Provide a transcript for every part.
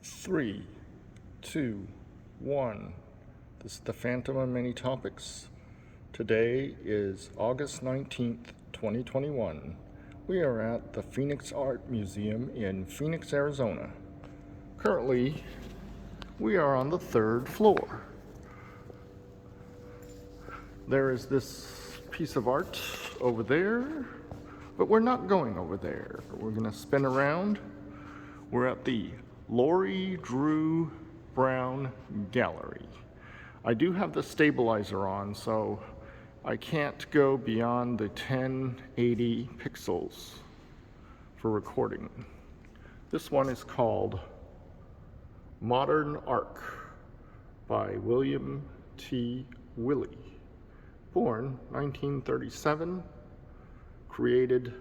3, 2, 1. This is the Phantom of Many Topics. Today is August 19th, 2021. We are at the Phoenix Art Museum in Phoenix, Arizona. Currently, we are on the 3rd floor. There is this piece of art over there, but we're not going over there. We're going to spin around. We're at the Laurie Drew Brown Gallery. I do have the stabilizer on, so I can't go beyond the 1080 pixels for recording. This one is called Modern Arc by William T. Willey. Born 1937, created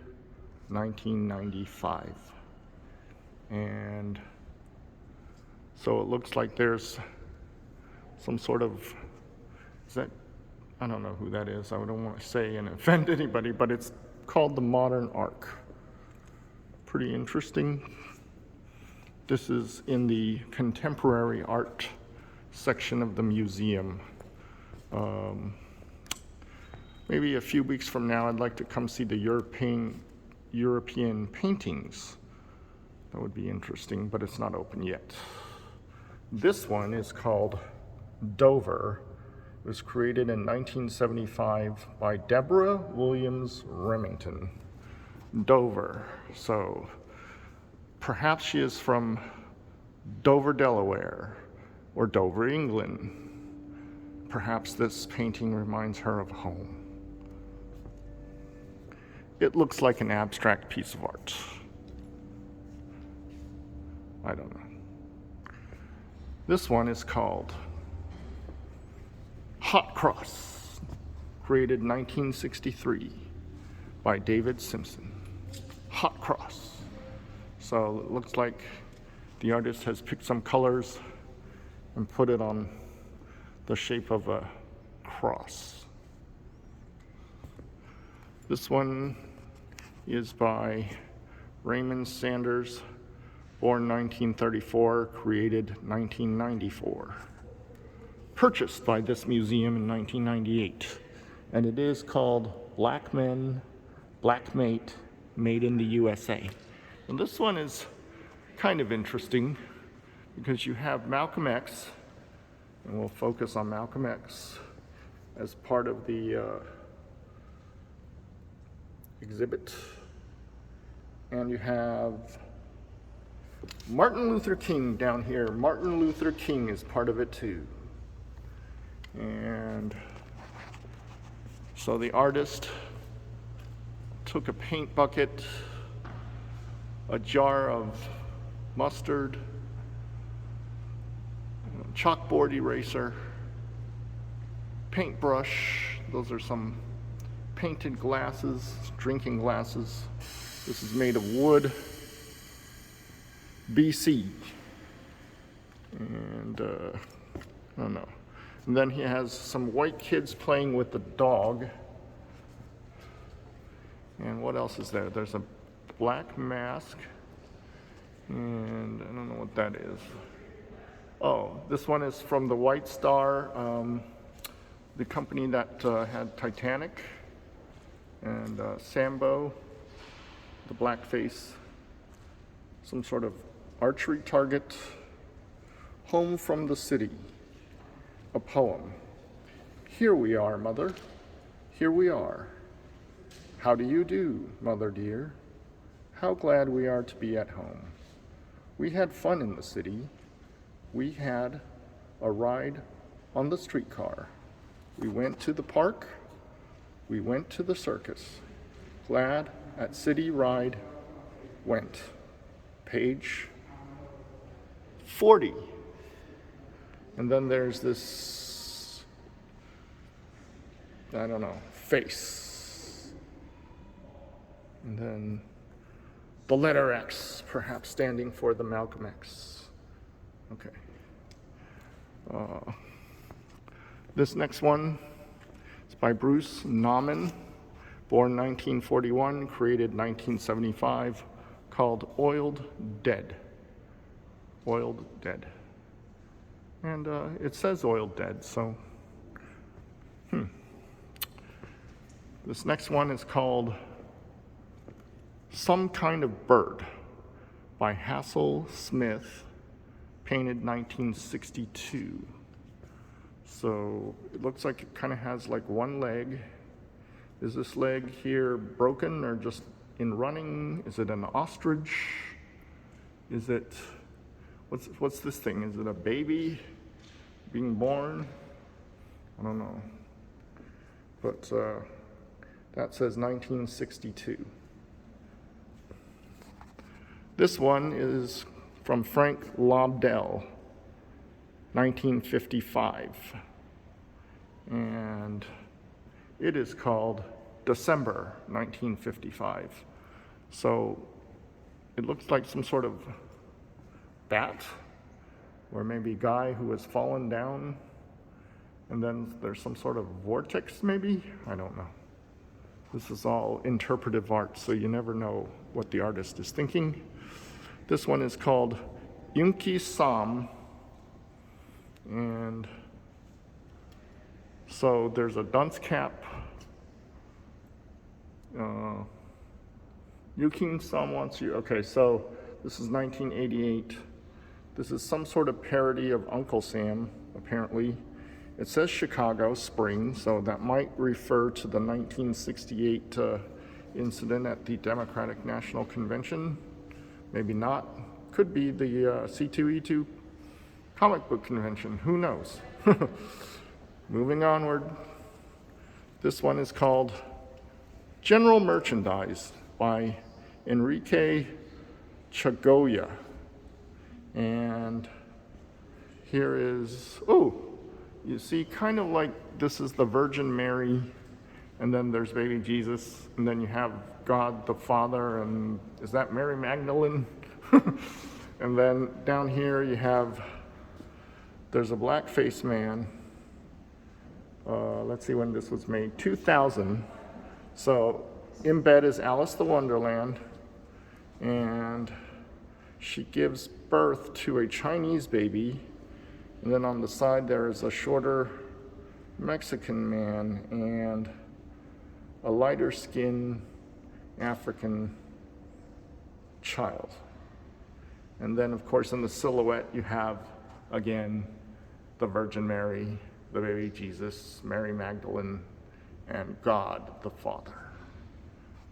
1995. And so it looks like there's some sort of, I don't know who that is. I don't want to say and offend anybody, but it's called the Modern Arc. Pretty interesting. This is in the contemporary art section of the museum. Maybe a few weeks from now, I'd like to come see the European paintings. That would be interesting, but it's not open yet. This one is called Dover. It was created in 1975 by Deborah Williams Remington. Dover. So perhaps she is from Dover, Delaware, or Dover, England. Perhaps this painting reminds her of home. It looks like an abstract piece of art. I don't know. This one is called Hot Cross, created 1963 by David Simpson. Hot Cross. So it looks like the artist has picked some colors and put it on the shape of a cross. This one is by Raymond Sanders, born 1934, created 1994. Purchased by this museum in 1998. And it is called Black Men, Black Mate, Made in the USA. And this one is kind of interesting because you have Malcolm X, and we'll focus on Malcolm X as part of the exhibit. And you have Martin Luther King down here. Martin Luther King is part of it too. And so the artist took a paint bucket, a jar of mustard, chalkboard eraser, paintbrush. Those are some painted glasses, drinking glasses. This is made of wood, BC. And I don't know. And then he has some white kids playing with the dog. And what else is there? There's a black mask. And I don't know what that is. Oh, this one is from the White Star, the company that had Titanic and Sambo, the blackface, some sort of archery target. Home from the City, a poem. Here we are, Mother, here we are. How do you do, Mother dear? How glad we are to be at home. We had fun in the city. We had a ride on the streetcar. We went to the park. We went to the circus. Glad at city ride went. Page 40. And then there's this, I don't know, face. And then the letter X, perhaps standing for the Malcolm X. Okay. This next one is by Bruce Nauman, born 1941, created 1975, called Oiled Dead. Oiled dead. And it says oiled dead, so. This next one is called Some Kind of Bird by Hassel Smith, painted 1962. So it looks like it kind of has like one leg. Is this leg here broken or just in running? Is it an ostrich? Is it, what's this thing? Is it a baby being born? I don't know. But that says 1962. This one is from Frank Lobdell, 1955. And it is called December 1955. So it looks like some sort of bat, or maybe guy who has fallen down, and then there's some sort of vortex maybe? I don't know. This is all interpretive art, so you never know what the artist is thinking. This one is called Yunki Sam, and so there's a dunce cap. Yukin Sam wants you. Okay, so this is 1988. This is some sort of parody of Uncle Sam, apparently. It says Chicago, spring, so that might refer to the 1968 incident at the Democratic National Convention. Maybe not. Could be the C2E2 comic book convention. Who knows? Moving onward. This one is called General Merchandise by Enrique Chagoia. And here is, you see, kind of like this is the Virgin Mary, and then there's baby Jesus, and then you have God the Father, and is that Mary Magdalene? And then down here you have, there's a black-faced man. Let's see when this was made, 2000. So in bed is Alice the Wonderland, and she gives birth to a Chinese baby. And then on the side there is a shorter Mexican man and a lighter skinned African child. And then of course in the silhouette you have, again, the Virgin Mary, the baby Jesus, Mary Magdalene, and God the Father.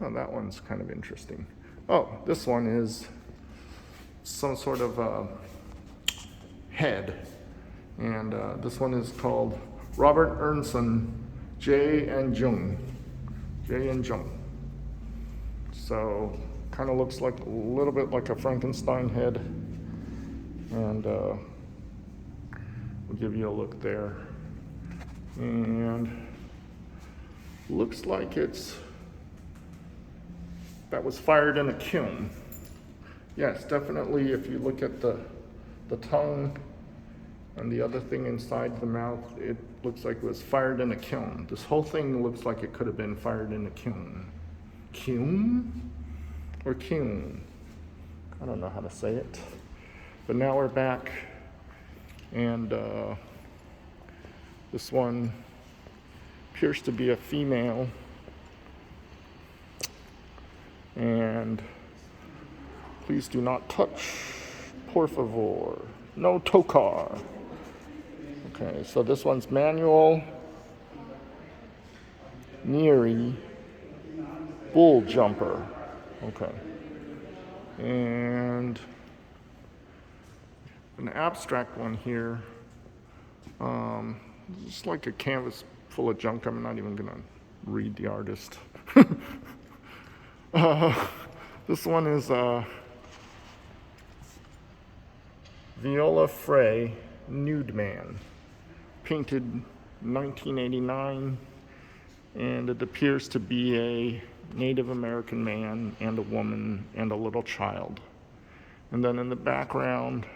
Oh, that one's kind of interesting. Oh, this one is some sort of head. And this one is called Robert Ernson, J and Jung. So kind of looks like a little bit like a Frankenstein head. And we'll give you a look there. And looks like that was fired in a kiln. Yes, definitely if you look at the tongue and the other thing inside the mouth, it looks like it was fired in a kiln. This whole thing looks like it could have been fired in a kiln. Kiln? Or kiln? I don't know how to say it. But now we're back, and this one appears to be a female. And please do not touch, por favor. No tocar. Okay, so this one's Manuel, Neary, bull jumper. Okay. And an abstract one here. Just like a canvas full of junk. I'm not even gonna read the artist. This one is Viola Frey, Nude Man, painted 1989, and it appears to be a Native American man and a woman and a little child. And then in the background,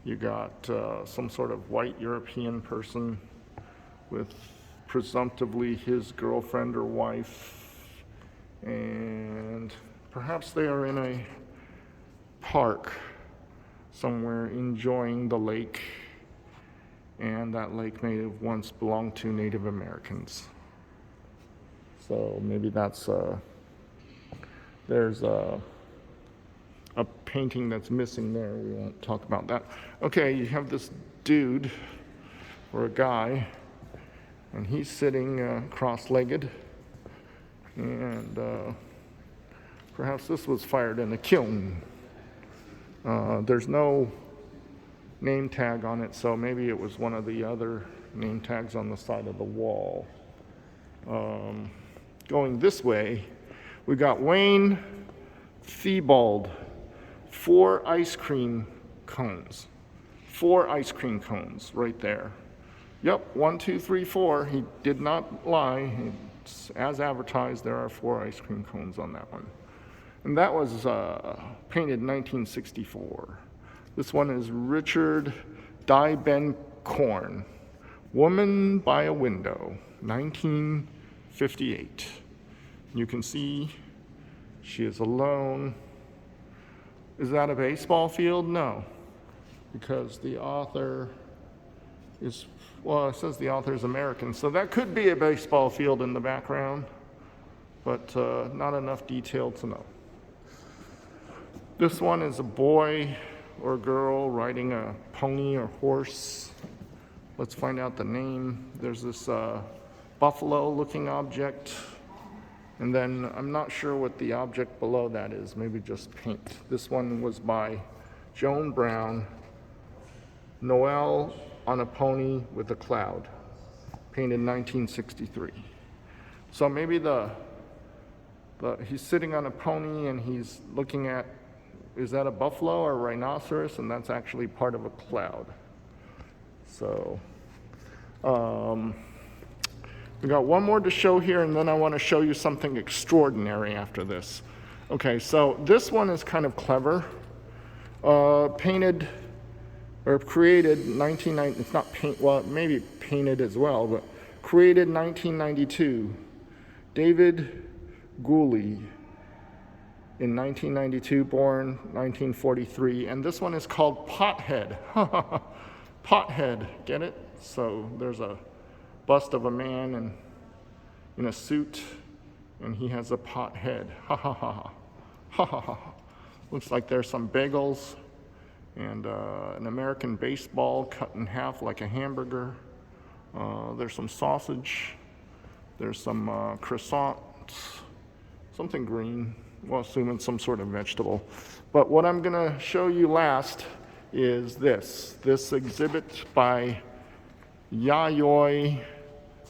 you got some sort of white European person with presumptively his girlfriend or wife, and perhaps they are in a park. somewhere enjoying the lake, and that lake may have once belonged to Native Americans. So maybe that's there's a painting that's missing there. We won't talk about that. Okay, you have this dude or a guy, and he's sitting cross-legged, and perhaps this was fired in a kiln. There's no name tag on it, so maybe it was one of the other name tags on the side of the wall. Going this way, we got Wayne Thiebald, 4 ice cream cones. 4 ice cream cones right there. Yep, 1, 2, 3, 4. He did not lie. It's, as advertised, there are 4 ice cream cones on that one. And that was painted in 1964. This one is Richard Dibenkorn, Woman by a Window, 1958. You can see she is alone. Is that a baseball field? No, because the author is, well, it says the author is American, so that could be a baseball field in the background, but not enough detail to know. This one is a boy or girl riding a pony or horse. Let's find out the name. There's this buffalo-looking object, and then I'm not sure what the object below that is, maybe just paint. This one was by Joan Brown, Noel on a Pony with a Cloud, painted in 1963. So maybe he's sitting on a pony and he's looking at, is that a buffalo or a rhinoceros? And that's actually part of a cloud. So we got one more to show here, and then I want to show you something extraordinary after this. Okay, so this one is kind of clever. Painted or created 1990, it's not paint, well, maybe painted as well, but created 1992. David Gooley. In 1992, born 1943, and this one is called Pothead. Pothead, get it? So there's a bust of a man in a suit, and he has a pot head. Ha ha ha ha ha ha. Looks like there's some bagels and an American baseball cut in half like a hamburger. There's some sausage. There's some croissants, something green. Well, assuming some sort of vegetable. But what I'm going to show you last is this exhibit by Yayoi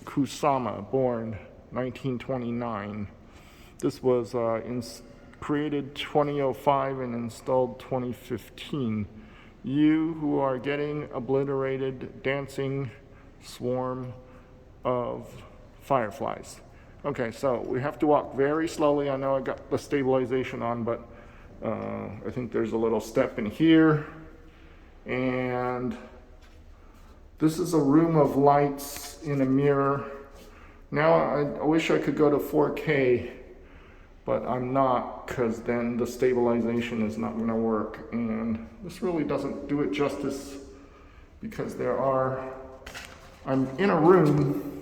Kusama, born 1929. This was created 2005 and installed 2015. You who are getting obliterated dancing swarm of fireflies. Okay, so we have to walk very slowly. I know I got the stabilization on, but I think there's a little step in here. And this is a room of lights in a mirror. Now I wish I could go to 4K, but I'm not, because then the stabilization is not going to work. And this really doesn't do it justice, because I'm in a room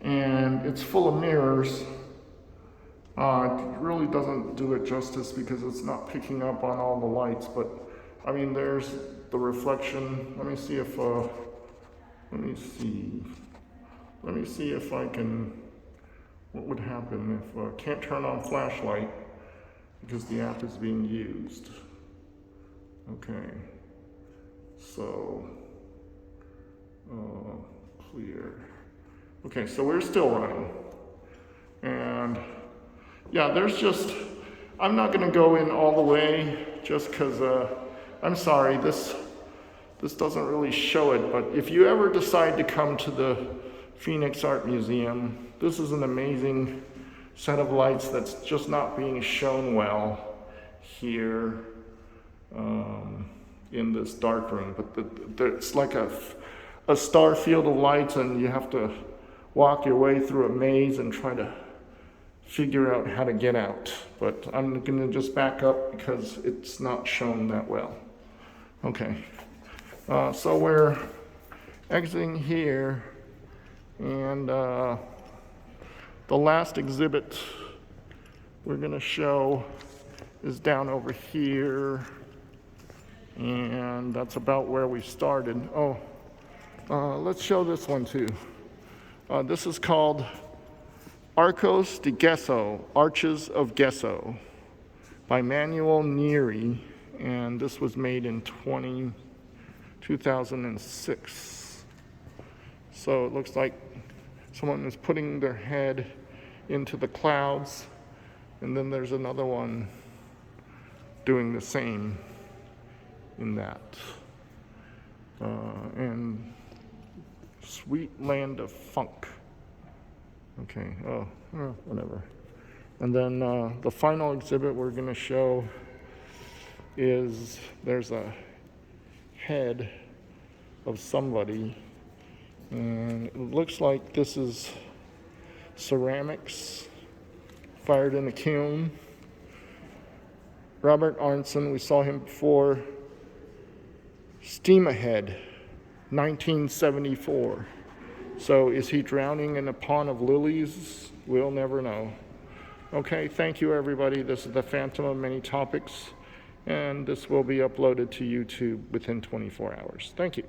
and it's full of mirrors. It really doesn't do it justice because it's not picking up on all the lights, but I mean, there's the reflection. Let me see if I can, what would happen if I can't turn on flashlight because the app is being used. Okay, so clear. Okay, so we're still running. And yeah, I'm not gonna go in all the way just because, I'm sorry, this doesn't really show it, but if you ever decide to come to the Phoenix Art Museum, this is an amazing set of lights that's just not being shown well here in this dark room. But it's like a star field of lights, and you have to walk your way through a maze and try to figure out how to get out. But I'm gonna just back up because it's not shown that well. Okay. So we're exiting here, and the last exhibit we're going to show is down over here, and that's about where we started. Oh, let's show this one too. This is called Arcos de Gesso, Arches of Gesso, by Manuel Neary, and this was made in 2006. So it looks like someone is putting their head into the clouds, and then there's another one doing the same in that. And Sweet Land of Funk. Okay, whatever. And then the final exhibit we're going to show is there's a head of somebody, and it looks like this is ceramics fired in a kiln. Robert Arnson, we saw him before. Steam Ahead, 1974. So is he drowning in a pond of lilies? We'll never know. Okay, thank you everybody. This is the Phantom of Many Topics, and this will be uploaded to YouTube within 24 hours. Thank you.